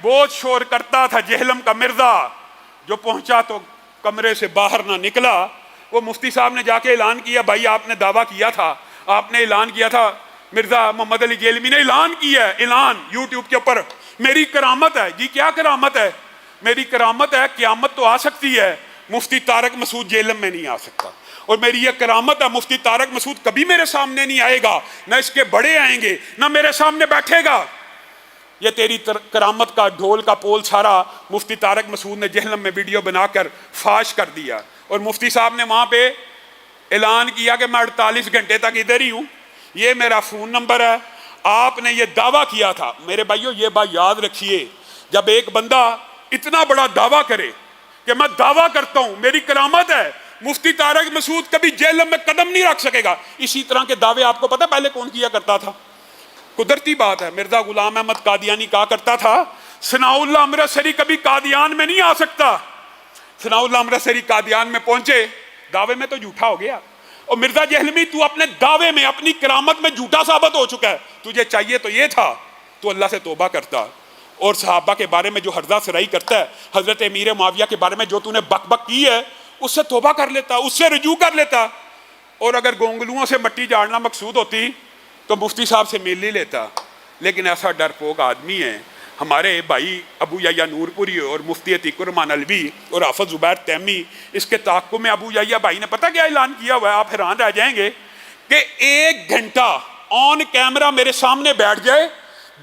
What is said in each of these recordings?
بہت شور کرتا تھا جہلم کا مرزا، جو پہنچا تو کمرے سے باہر نہ نکلا۔ وہ مفتی صاحب نے جا کے اعلان کیا، بھائی آپ نے دعویٰ کیا تھا، آپ نے اعلان کیا تھا، مرزا محمد علی جیلمی نے اعلان کیا ہے، اعلان یوٹیوب کے اوپر، میری کرامت ہے۔ جی کیا کرامت ہے؟ میری کرامت ہے قیامت تو آ سکتی ہے، مفتی طارق مسعود جہلم میں نہیں آ سکتا، اور میری یہ کرامت ہے مفتی طارق مسعود کبھی میرے سامنے نہیں آئے گا، نہ اس کے بڑے آئیں گے نہ میرے سامنے بیٹھے گا۔ یہ تیری کرامت کا ڈھول کا پول سارا مفتی طارق مسعود نے جہلم میں ویڈیو بنا کر فاش کر دیا، اور مفتی صاحب نے وہاں پہ اعلان کیا کہ میں 48 گھنٹے تک ادھر ہی ہوں، یہ میرا فون نمبر ہے۔ آپ نے یہ دعویٰ کیا تھا۔ میرے بھائیو یہ بات یاد رکھیے، جب ایک بندہ اتنا بڑا دعویٰ کرے کہ میں دعویٰ کرتا ہوں میری کرامت ہے، مفتی طارق مسعود کبھی جہلم میں قدم نہیں رکھ سکے گا، اسی طرح کے دعوے آپ کو پتہ پہلے کون کیا کرتا تھا؟ قدرتی بات ہے، مرزا غلام احمد قادیانی کہا کرتا تھا ثناء اللہ امرتسری کبھی قادیان میں نہیں آ سکتا۔ ثناء اللہ امرتسری قادیان میں پہنچے، دعوے میں تو جھوٹا ہو گیا، اور مرزا جہلمی تو اپنے دعوے میں اپنی کرامت میں جھوٹا ثابت ہو چکا ہے، تجھے چاہیے تو یہ تھا تو اللہ سے توبہ کرتا، اور صحابہ کے بارے میں جو ہرزہ سرائی کرتا ہے، حضرت امیر معاویہ کے بارے میں جو تو نے بک بک کی ہے، اس سے توبہ کر لیتا، اس سے رجوع کر لیتا، اور اگر گونگلوؤں سے مٹی جاڑنا مقصود ہوتی تو مفتی صاحب سے مل ہی لیتا۔ لیکن ایسا ڈرپوک آدمی ہے ہمارے بھائی ابو یحییٰ نور پوری اور مفتی عتیق الرحمن الوی اور حافظ زبیر تیمی، اس کے تعاقب میں ابو یحییٰ بھائی نے پتہ کیا اعلان کیا ہوا ہے؟ آپ حیران رہ جائیں گے کہ 1 گھنٹہ آن کیمرہ میرے سامنے بیٹھ جائے،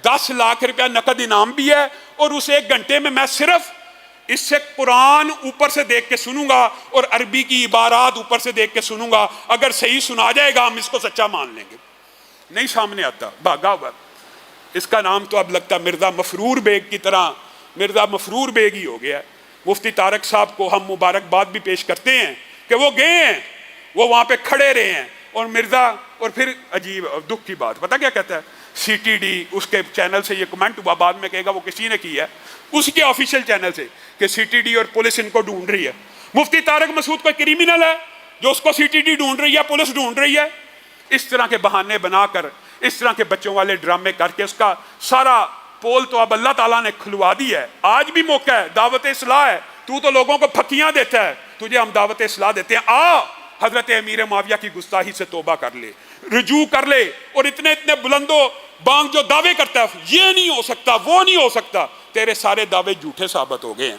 10 لاکھ روپیہ نقد انعام بھی ہے، اور اس 1 گھنٹے میں صرف اس سے قرآن اوپر سے دیکھ کے سنوں گا اور عربی کی عبارات اوپر سے دیکھ کے سنوں گا، اگر صحیح سنا جائے گا ہم اس کو سچا مان لیں گے۔ نہیں سامنے آتا، بھاگا ہوا۔ اس کا نام تو اب لگتا ہے مرزا مفرور بیگ کی طرح مرزا مفرور بیگ ہی ہو گیا ہے۔ مفتی طارق صاحب کو ہم مبارکباد بھی پیش کرتے ہیں کہ وہ گئے ہیں، وہ وہاں پہ کھڑے رہے ہیں، اور مرزا، اور پھر عجیب دکھ کی بات پتہ کیا کہتا ہے؟ سی ٹی ڈی اس کے چینل سے یہ کمنٹ ہوا، بعد میں کہے گا وہ کسی نے کی ہے، اس کے آفیشیل چینل سے، کہ سی ٹی ڈی اور پولیس ان کو ڈھونڈ رہی ہے۔ مفتی طارق مسعود کوئی کریمنل ہے جو اس کو سی ٹی ڈی ڈھونڈ رہی ہے، پولیس ڈھونڈ رہی ہے؟ اس طرح کے بہانے بنا کر، اس طرح کے بچوں والے ڈرامے کر کے اس کا سارا پول تو اب اللہ تعالیٰ نے کھلوا دی ہے۔ آج بھی موقع ہے، دعوت اصلاح ہے، تو لوگوں کو پھکیاں دیتا ہے، تجھے ہم دعوت اصلاح دیتے ہیں، آ حضرت امیر معاویہ کی گستاخی سے توبہ کر لے، رجوع کر لے، اور اتنے بلند و بانگ جو دعوے کرتا ہے یہ نہیں ہو سکتا وہ نہیں ہو سکتا، تیرے سارے دعوے جھوٹے ثابت ہو گئے ہیں۔